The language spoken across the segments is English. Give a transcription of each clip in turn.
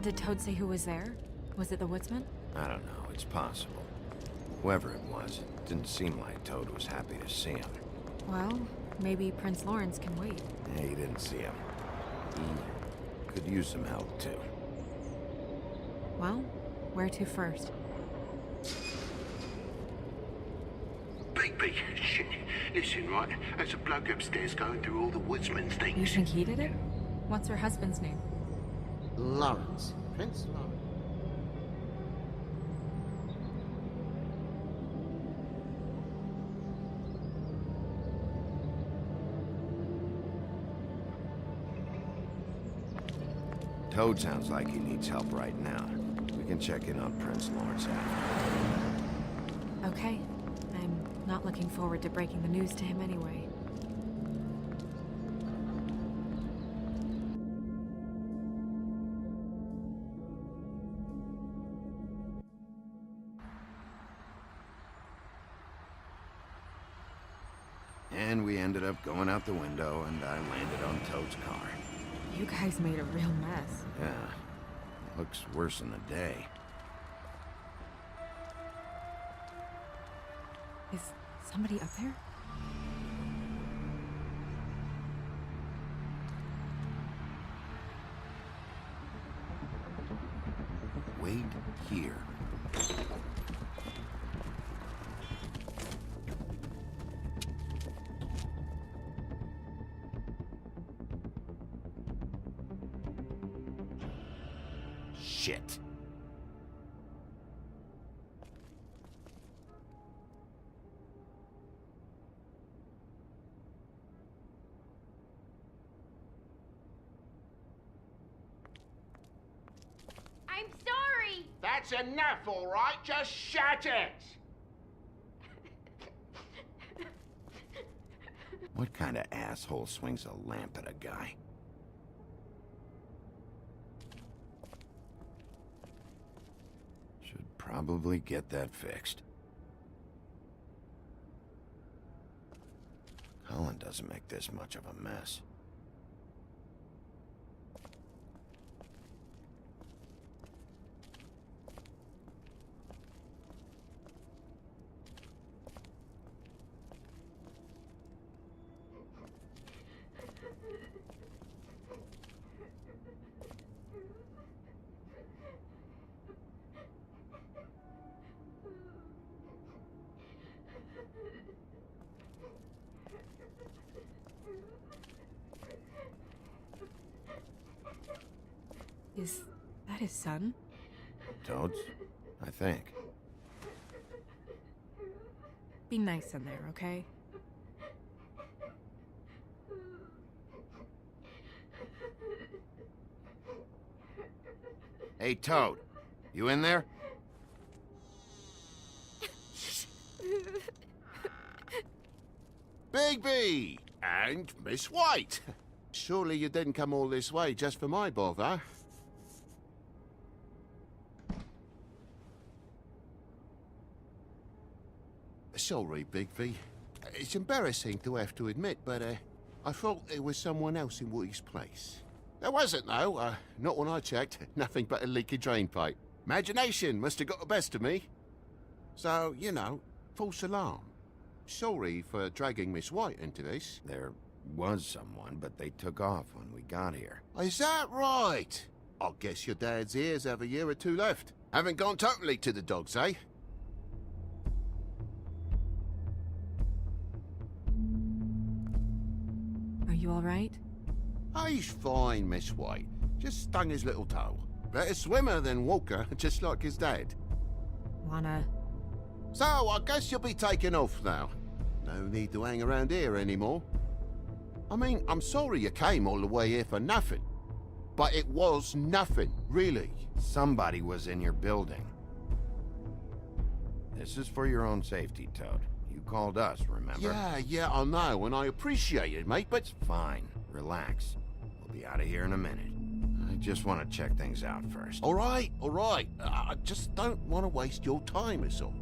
Did Toad say who was there? Was it the woodsman? I don't know, it's possible. Whoever it was, it didn't seem like Toad was happy to see him. Well, maybe Prince Lawrence can wait. Yeah, he didn't see him. He could use some help, too. Well, where to first? Big, shit. Listen, right, there's a bloke upstairs going through all the woodsman's things. You think he did it? What's her husband's name? Lawrence. Prince Lawrence. Toad sounds like he needs help right now. We can check in on Prince Lawrence after. Okay. I'm not looking forward to breaking the news to him anyway. And we ended up going out the window, and I landed on Toad's car. You guys made a real mess. Yeah, looks worse in the day. Is somebody up there? Wait here. Shit. I'm sorry! That's enough, all right? Just shut it! What kind of asshole swings a lamp at a guy? Should probably get that fixed. Colin doesn't make this much of a mess. Is that his son? Toads? I think. Be nice in there, okay? Hey, Toad. You in there? Bigby! And Miss White! Surely you didn't come all this way just for my bother? Sorry, Bigby. It's embarrassing to have to admit, but I thought there was someone else in Woody's place. There wasn't, though. Not when I checked. Nothing but a leaky drain pipe. Imagination must have got the best of me. So, you know, false alarm. Sorry for dragging Miss White into this. There was someone, but they took off when we got here. Is that right? I guess your dad's ears have a year or two left. Haven't gone totally to the dogs, eh? Are you all right? He's fine, Miss White. Just stung his little toe. Better swimmer than walker, just like his dad. Wanna... So, I guess you'll be taking off now. No need to hang around here anymore. I mean, I'm sorry you came all the way here for nothing. But it was nothing, really. Somebody was in your building. This is for your own safety, Toad. You called us, remember? Yeah, I know, and I appreciate it, mate, but... Fine. Relax. We'll be out of here in a minute. I just want to check things out first. All right. I just don't want to waste your time, is all.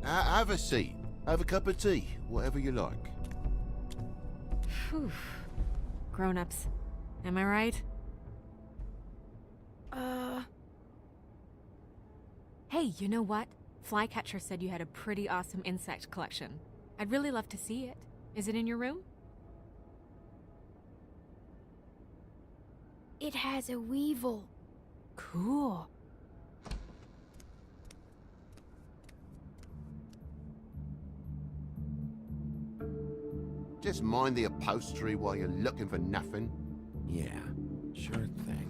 Have a seat. Have a cup of tea. Whatever you like. Phew. Grown-ups. Am I right? Hey, you know what? Flycatcher said you had a pretty awesome insect collection. I'd really love to see it. Is it in your room? It has a weevil. Cool. Just mind the upholstery while you're looking for nothing. Yeah, sure thing.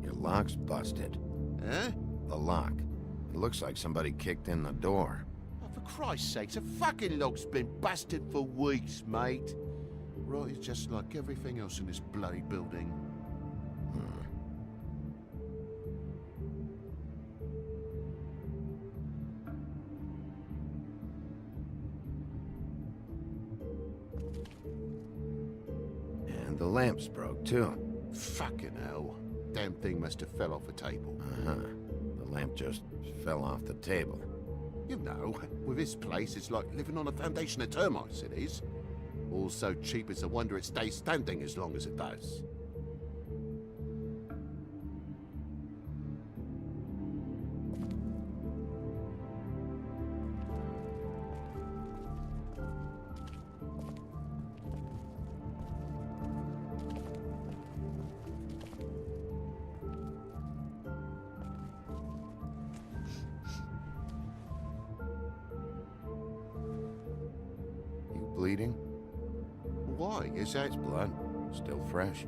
Your lock's busted. Huh? The lock. It looks like somebody kicked in the door. Oh, for Christ's sakes, the fucking lock's been busted for weeks, mate. Right, it's just like everything else in this bloody building. And the lamp's broke, too. Fucking hell. Damn thing must have fell off a table. Uh-huh. The lamp just fell off the table. You know, with this place, it's like living on a foundation of termites, it is. All so cheap it's a wonder it stays standing as long as it does. You bleeding? Why? Is that... It's blood. Still fresh.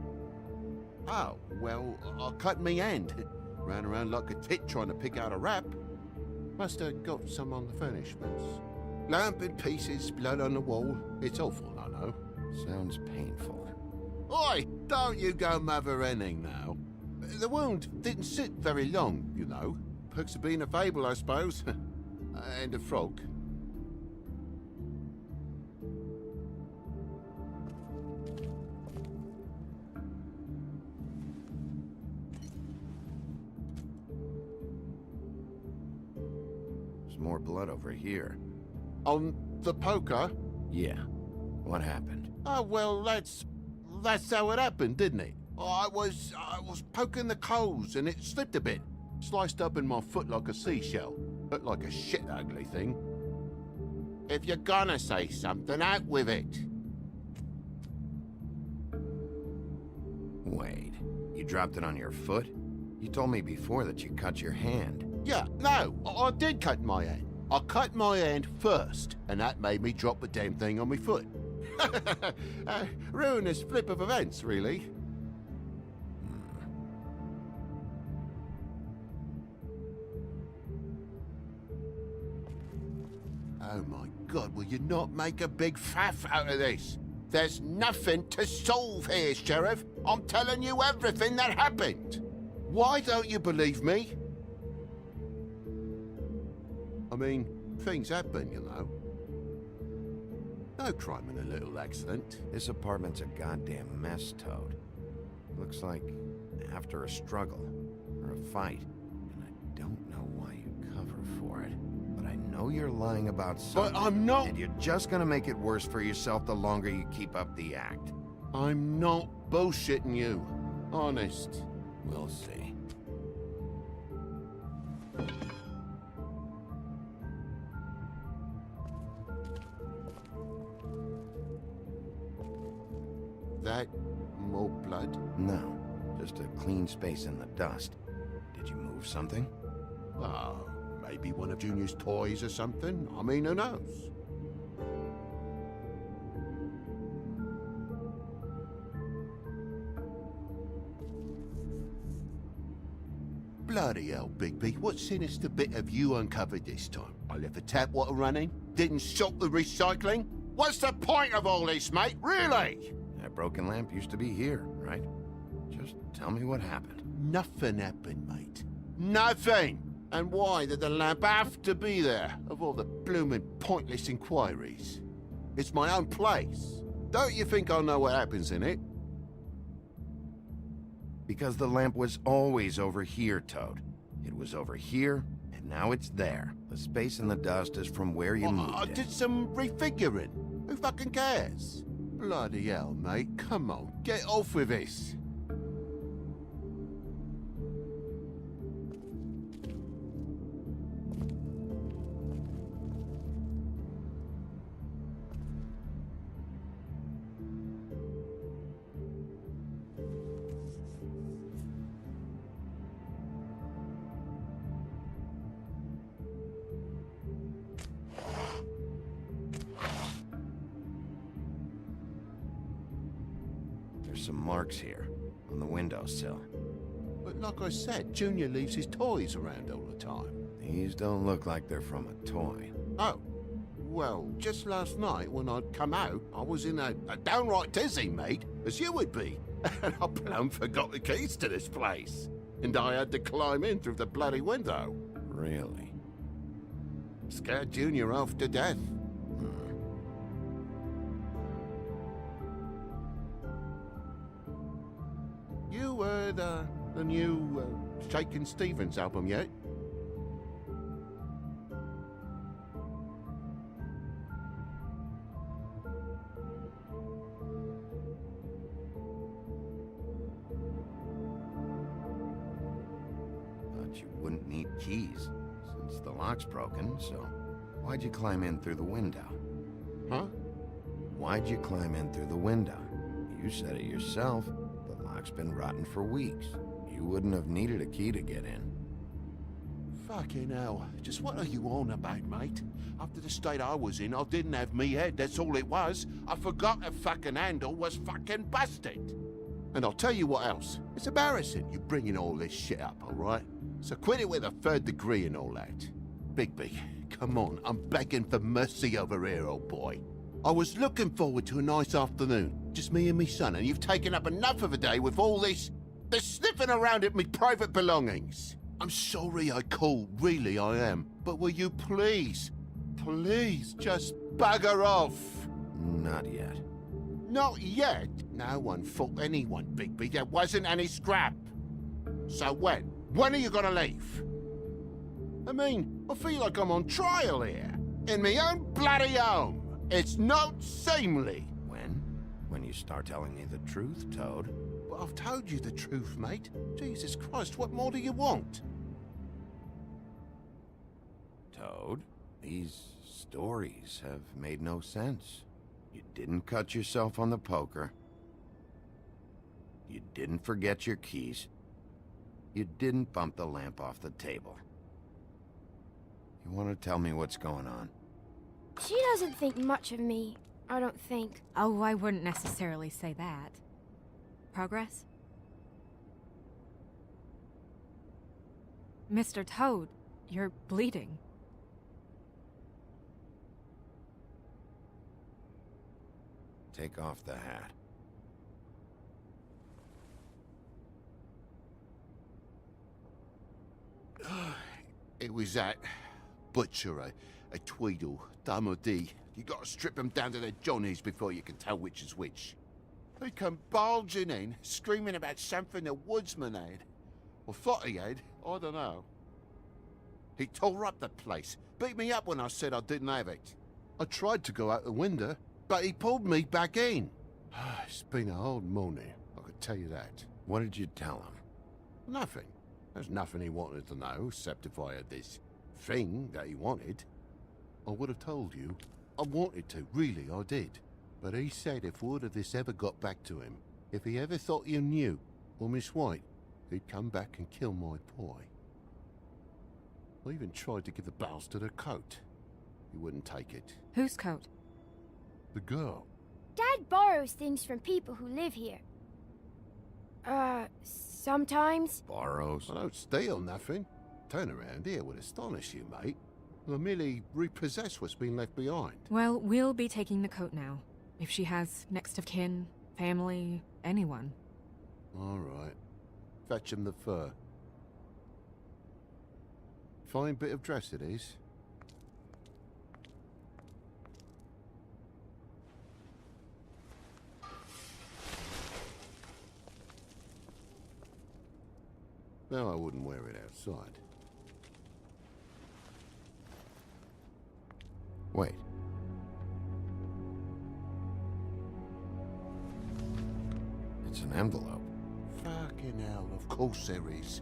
Oh, well, I cut me hand. Ran around like a tit trying to pick out a wrap. Must have got some on the furnishments. Lamp in pieces, blood on the wall. It's awful, I know. Sounds painful. Oi! Don't you go mother-henning now. The wound didn't sit very long, you know. Perks of being a fable, I suppose. And a frog. There's more blood over here. On the poker? Yeah. What happened? Oh, well, that's how it happened, didn't it? I was poking the coals and it slipped a bit. Sliced up in my foot like a seashell. Looked like a shit ugly thing. If you're gonna say something, out with it. Wait. You dropped it on your foot? You told me before that you cut your hand. Yeah, no, I did cut my hand. I cut my hand first, and that made me drop the damn thing on my foot. Ruinous flip of events, really. Oh my God, will you not make a big faff out of this? There's nothing to solve here, Sheriff. I'm telling you everything that happened. Why don't you believe me? I mean, things happen, you know. No crime in a little accident. This apartment's a goddamn mess, Toad. Looks like after a struggle or a fight. And I don't know why you cover for it. But I know you're lying about something. But I'm not. And you're just gonna make it worse for yourself the longer you keep up the act. I'm not bullshitting you. Honest. We'll see. That more blood? No, just a clean space in the dust. Did you move something? Oh, maybe one of Junior's toys or something. I mean, who knows? Bloody hell, Bigby. What sinister bit have you uncovered this time? I left the tap water running? Didn't stop the recycling? What's the point of all this, mate? Really? That broken lamp used to be here, right? Just tell me what happened. Nothing happened, mate. Nothing! And why did the lamp have to be there, of all the bloomin' pointless inquiries? It's my own place. Don't you think I know what happens in it? Because the lamp was always over here, Toad. It was over here, and now it's there. The space in the dust is from where you moved I it. did some refiguring. Who fucking cares? Bloody hell, mate. Come on, get off with this. There's some marks here on the windowsill. But like I said, Junior leaves his toys around all the time. These don't look like they're from a toy. Oh, well, just last night when I'd come out, I was in a downright dizzy, mate, as you would be. And I plumb forgot the keys to this place. And I had to climb in through the bloody window. Really? Scared Junior off to death. You heard the new Shakin' Stevens album yet? Thought you wouldn't need keys, since the lock's broken, so why'd you climb in through the window? Huh? Why'd you climb in through the window? You said it yourself. The lock's been rotten for weeks. You wouldn't have needed a key to get in. Fucking hell. Just what are you on about, mate? After the state I was in, I didn't have me head, that's all it was. I forgot the fucking handle was fucking busted. And I'll tell you what else. It's embarrassing you bringing all this shit up, all right? So quit it with a third degree and all that. Bigby, come on, I'm begging for mercy over here, old boy. I was looking forward to a nice afternoon, just me and me son, and you've taken up enough of a day with all this sniffing around at me private belongings. I'm sorry I called, really I am. But will you please just bugger off? Not yet. Not yet? No one fought anyone, Bigby. There wasn't any scrap. So when? When are you gonna leave? I mean, I feel like I'm on trial here. In my own bloody home. It's not seemly. When? When you start telling me the truth, Toad. But I've told you the truth, mate. Jesus Christ, what more do you want? Toad, these stories have made no sense. You didn't cut yourself on the poker. You didn't forget your keys. You didn't bump the lamp off the table. You want to tell me what's going on? She doesn't think much of me, I don't think. Oh, I wouldn't necessarily say that. Progress? Mr. Toad, you're bleeding. Take off the hat. It was that butcher, a Tweedle, Dum or D. You gotta strip them down to their johnnies before you can tell which is which. They come bulging in, screaming about something the woodsman had. Or thought he had, I don't know. He tore up the place, beat me up when I said I didn't have it. I tried to go out the window, but he pulled me back in. It's been a hard morning, I could tell you that. What did you tell him? Nothing. There's nothing he wanted to know, except if I had this thing that he wanted. I would have told you. I wanted to, really, I did. But he said if word of this ever got back to him, if he ever thought you knew, or Miss White, he'd come back and kill my boy. I even tried to give the bastard a coat. He wouldn't take it. Whose coat? The girl. Dad borrows things from people who live here. Sometimes. Borrows? I don't steal nothing. Turn around here would astonish you, mate. I merely repossess what's been left behind. Well, we'll be taking the coat now. If she has next of kin, family, anyone. All right. Fetch him the fur. Fine bit of dress it is. No, I wouldn't wear it outside. Wait. envelope. Fucking hell, of course there is.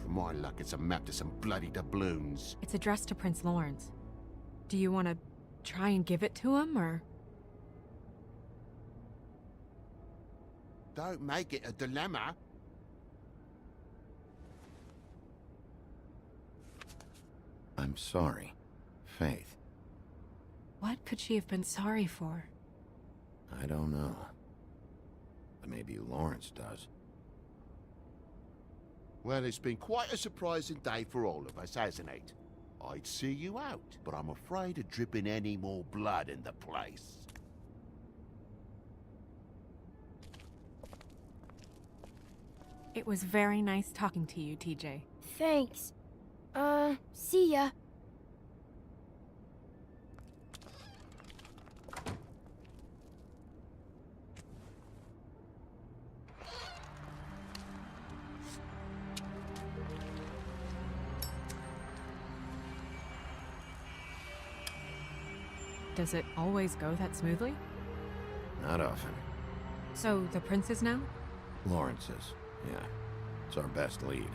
For my luck, it's a map to some bloody doubloons. It's addressed to Prince Lawrence. Do you want to try and give it to him, or...? Don't make it a dilemma. I'm sorry, Faith. What could she have been sorry for? I don't know. But maybe Lawrence does. Well, it's been quite a surprising day for all of us, hasn't it? I'd see you out, but I'm afraid of dripping any more blood in the place. It was very nice talking to you, TJ. Thanks. See ya. Does it always go that smoothly? Not often. So, the princes now? Lawrence's, yeah. It's our best lead.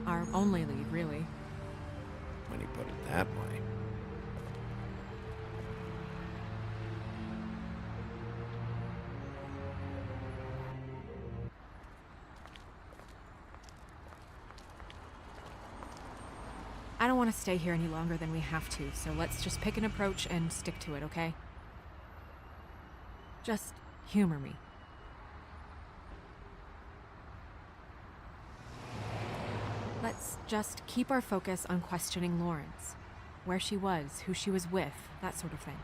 Our only lead, really. When you put it that way. I don't want to stay here any longer than we have to, so let's just pick an approach and stick to it, okay? Just humor me. Let's just keep our focus on questioning Lawrence. Where she was, who she was with, that sort of thing.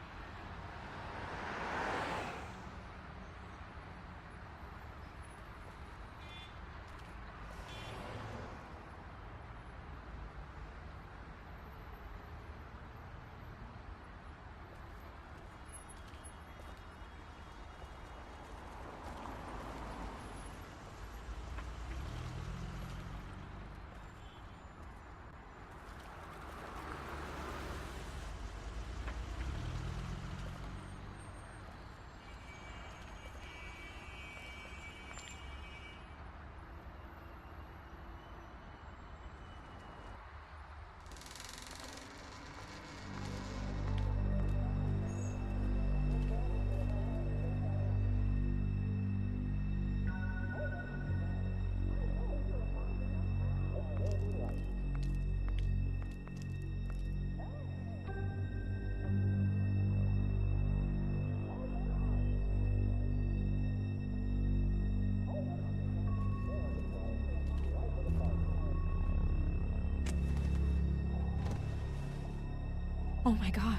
Oh my god.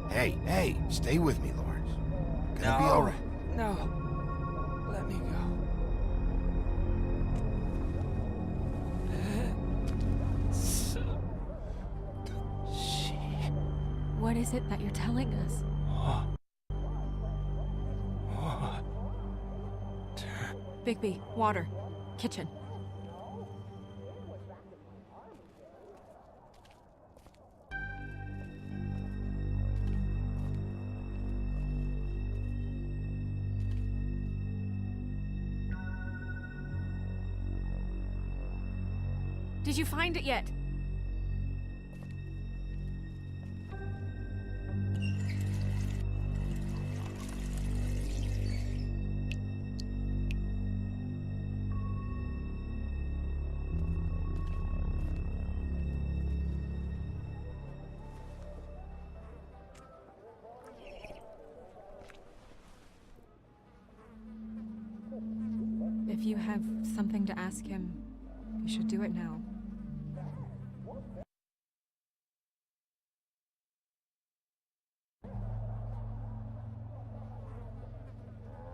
Hey, stay with me, Lawrence. Gonna be all right. No. Let me go. What is it that you're telling us? Bigby, water. Kitchen. Did you find it yet? If you have something to ask him, you should do it now.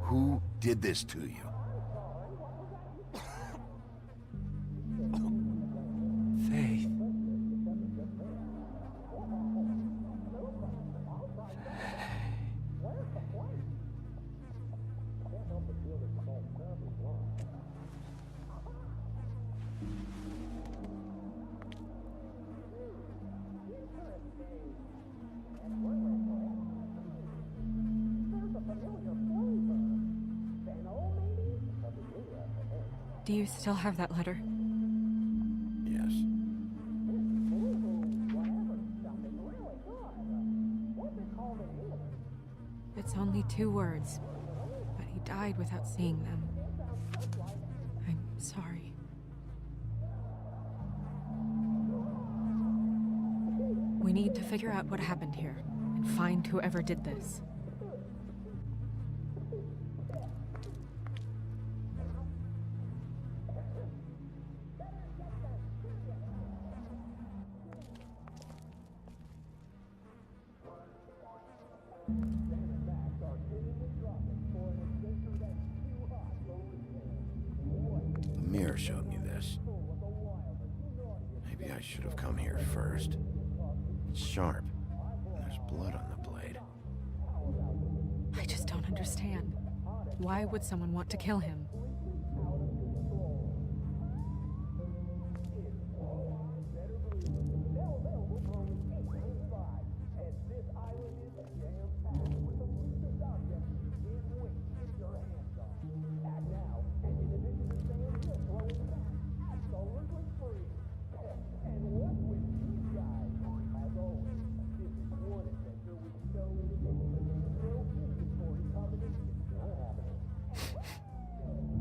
Who did this to you? Faith. Do you still have that letter? Yes. It's only 2 words, but he died without seeing them. I'm sorry. We need to figure out what happened here and find whoever did this. The mirror showed me this. Maybe I should have come here first. It's sharp. And there's blood on the blade. I just don't understand. Why would someone want to kill him?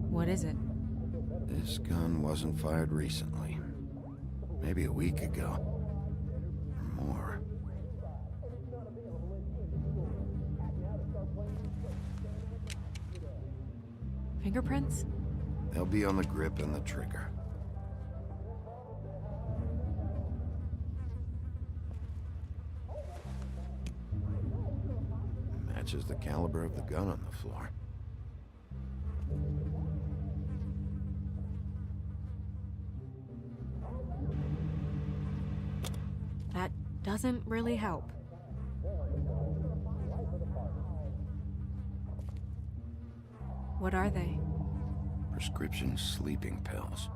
What is it? This gun wasn't fired recently. Maybe a week ago. Or more. Fingerprints? They'll be on the grip and the trigger. Matches the caliber of the gun on the floor. That doesn't really help. What are they? Prescription sleeping pills.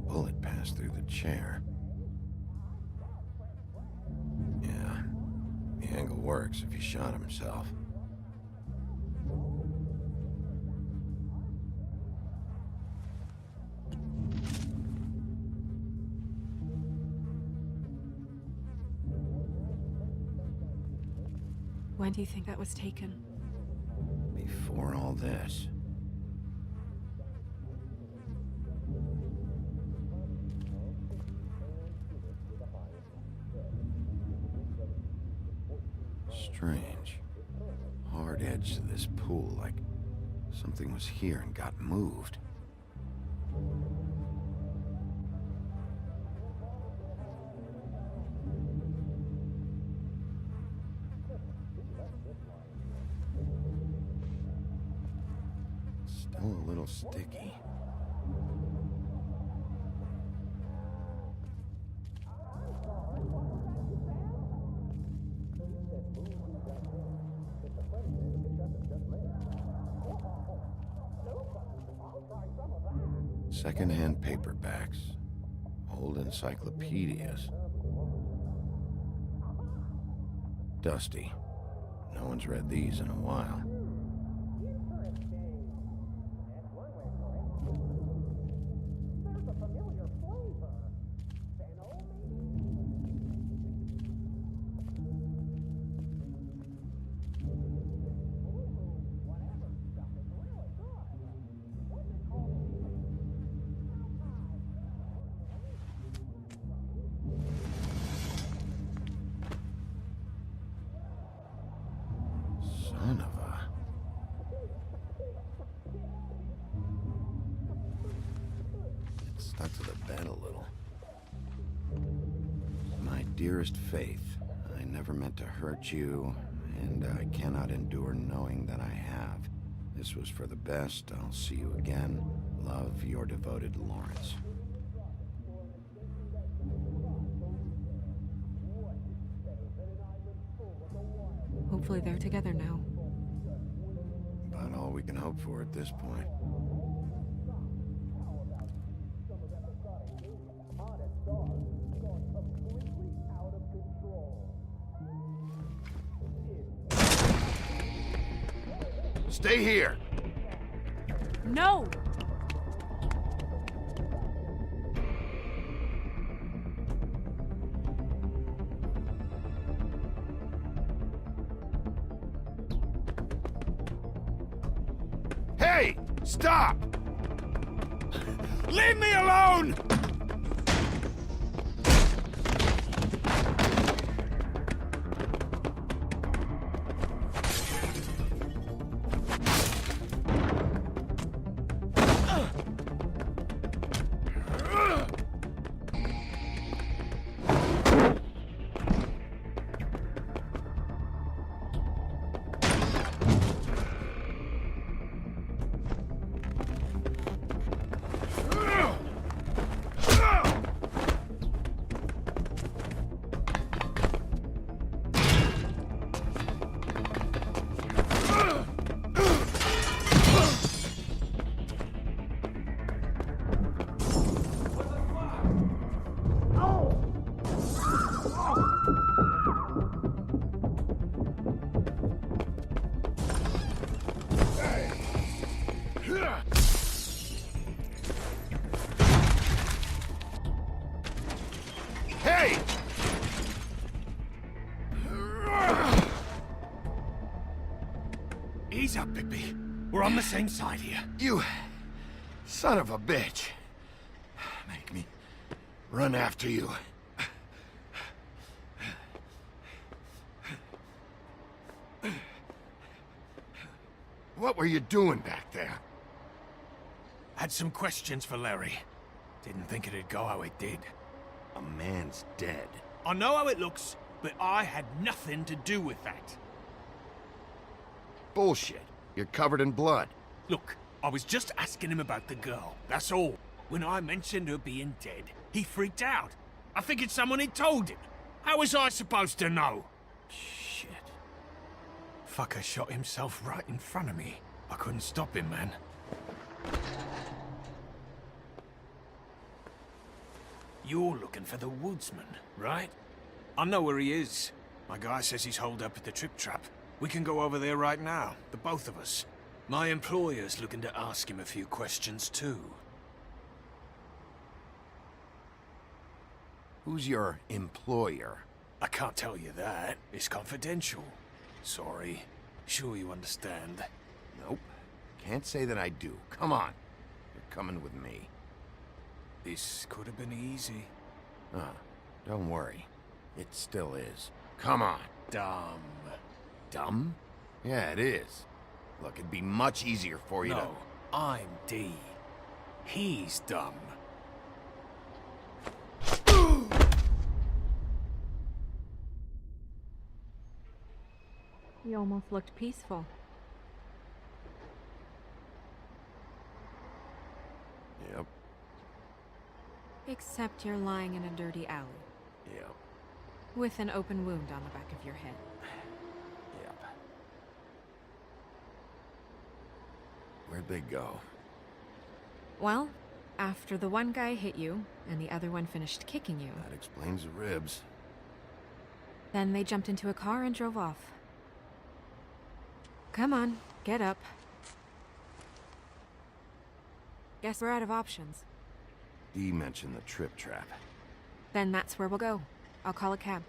Bullet passed through the chair. Yeah, the angle works if he shot himself. When do you think that was taken? Before all this. Strange. Hard edge to this pool, like something was here and got moved. Still a little sticky. Second-hand paperbacks, old encyclopedias. Dusty. No one's read these in a while. Son of a... It stuck to the bed a little. My dearest Faith, I never meant to hurt you, and I cannot endure knowing that I have. This was for the best. I'll see you again. Love, your devoted Lawrence. Hopefully they're together now. About all we can hope for at this point. Stay here. No! Hey! Stop! Leave me alone! Hey! Ease up, Bigby. We're on the same side here. You son of a bitch. Make me run after you. What were you doing back there? Had some questions for Larry. Didn't think it'd go how it did. A man's dead. I know how it looks, but I had nothing to do with that. Bullshit. You're covered in blood. Look, I was just asking him about the girl, that's all. When I mentioned her being dead, he freaked out. I figured someone had told him. How was I supposed to know? Shit. Fucker shot himself right in front of me. I couldn't stop him, man. You're looking for the woodsman, right? I know where he is. My guy says he's holed up at the Trip Trap. We can go over there right now, the both of us. My employer's looking to ask him a few questions, too. Who's your employer? I can't tell you that. It's confidential. Sorry. Sure you understand. Nope. Can't say that I do. Come on. You're coming with me. This could have been easy. Don't worry. It still is. Come on. Dumb. Dumb? Yeah, it is. Look, it'd be much easier for you No, I'm D. He's dumb. You almost looked peaceful. to... Yep. Except you're lying in a dirty alley, Yep. with an open wound on the back of your head. Yep. Where'd they go? Well, after the one guy hit you, and the other one finished kicking you, That explains the ribs. then they jumped into a car and drove off. Come on, get up. Guess we're out of options. Dee mentioned the Trip Trap. Then that's where we'll go. I'll call a cab.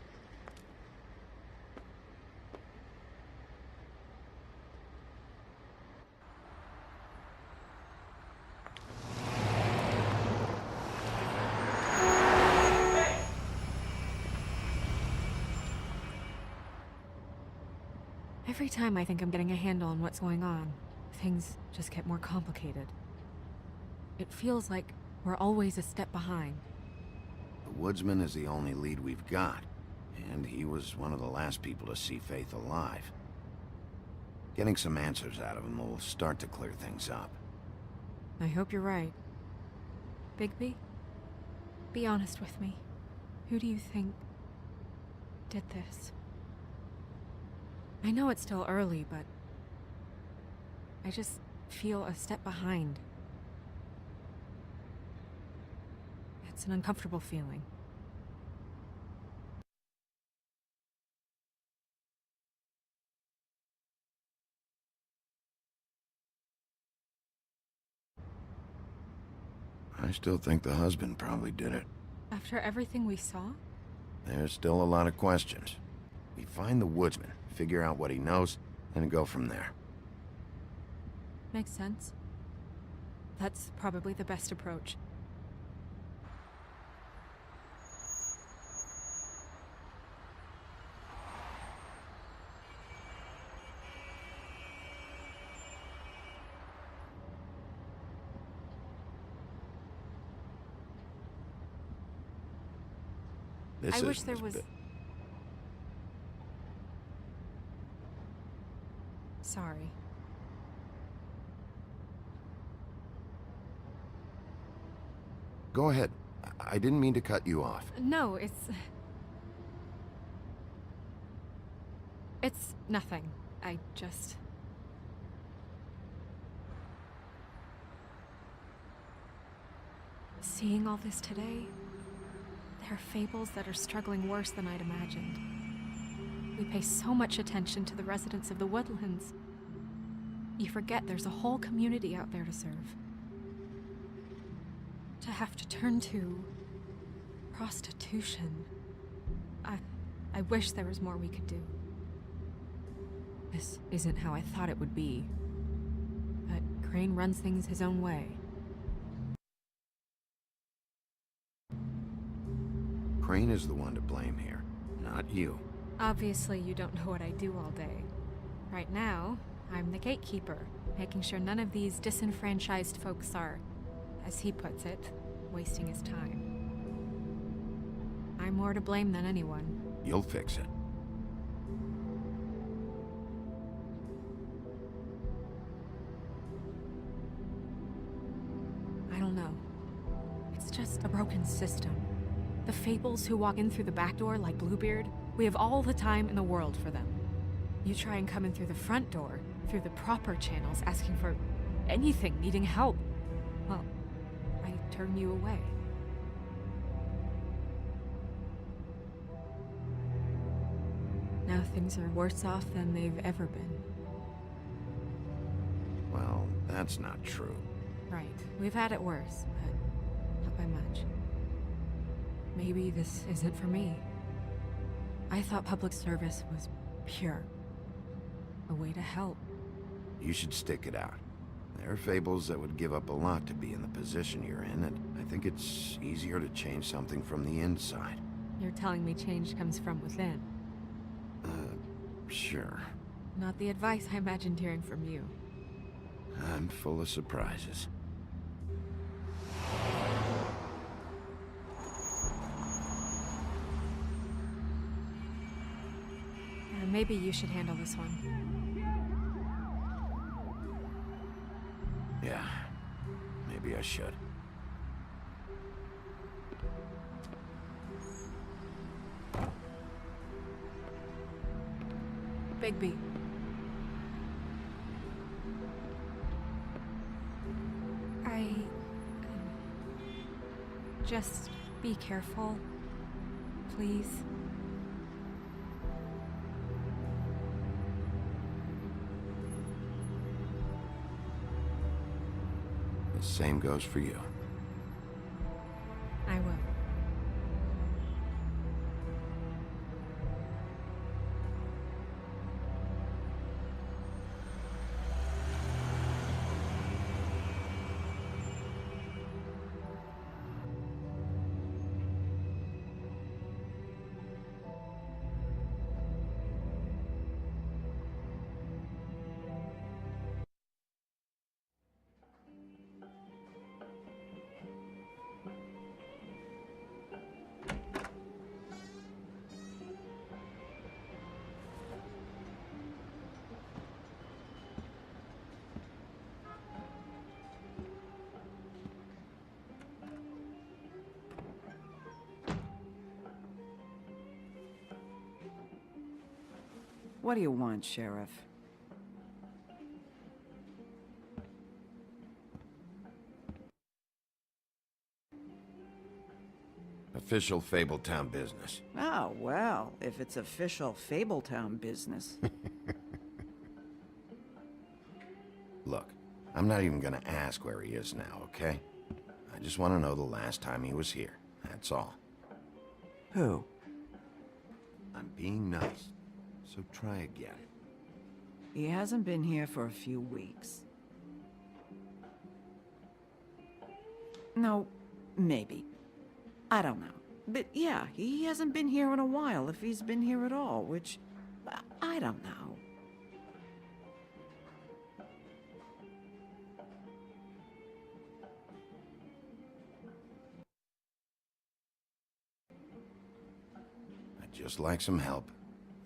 Every time I think I'm getting a handle on what's going on, things just get more complicated. It feels like we're always a step behind. The woodsman is the only lead we've got, and he was one of the last people to see Faith alive. Getting some answers out of him will start to clear things up. I hope you're right. Bigby, be honest with me. Who do you think did this? I know it's still early, but I just feel a step behind. It's an uncomfortable feeling. I still think the husband probably did it. After everything we saw? There's still a lot of questions. We find the woodsman, figure out what he knows, and go from there. Makes sense. That's probably the best approach. This I wish isn't there as was... big. Sorry. Go ahead. I didn't mean to cut you off. No, It's nothing. I just... Seeing all this today, there are fables that are struggling worse than I'd imagined. We pay so much attention to the residents of the woodlands. You forget there's a whole community out there to serve. To have to turn to prostitution. I wish there was more we could do. This isn't how I thought it would be. But Crane runs things his own way. Crane is the one to blame here, not you. Obviously, you don't know what I do all day. Right now, I'm the gatekeeper, making sure none of these disenfranchised folks are, as he puts it, wasting his time. I'm more to blame than anyone. You'll fix it. I don't know. It's just a broken system. The fables who walk in through the back door like Bluebeard, we have all the time in the world for them. You try and come in through the front door, through the proper channels, asking for anything, needing help. Well, I turn you away. Now things are worse off than they've ever been. Well, that's not true. Right. We've had it worse, but not by much. Maybe this isn't for me. I thought public service was pure. A way to help. You should stick it out. There are fables that would give up a lot to be in the position you're in, and I think it's easier to change something from the inside. You're telling me change comes from within. Sure. Not the advice I imagined hearing from you. I'm full of surprises. Maybe you should handle this one. Yeah, maybe I should. Bigby. Just be careful, please. The same goes for you. I will. What do you want, Sheriff? Official Fabletown business. Oh, well, if it's official Fabletown business. Look, I'm not even gonna ask where he is now, okay? I I just want to know the last time he was here. That's all. Who? I'm being nice, so try again. He hasn't been here for a few weeks. No, maybe. I don't know. But yeah, he hasn't been here in a while, if he's been here at all, which... I don't know. I'd just like some help,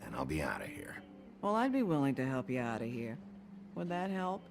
and I'll be out of here. Well, I'd be willing to help you out of here. Would that help?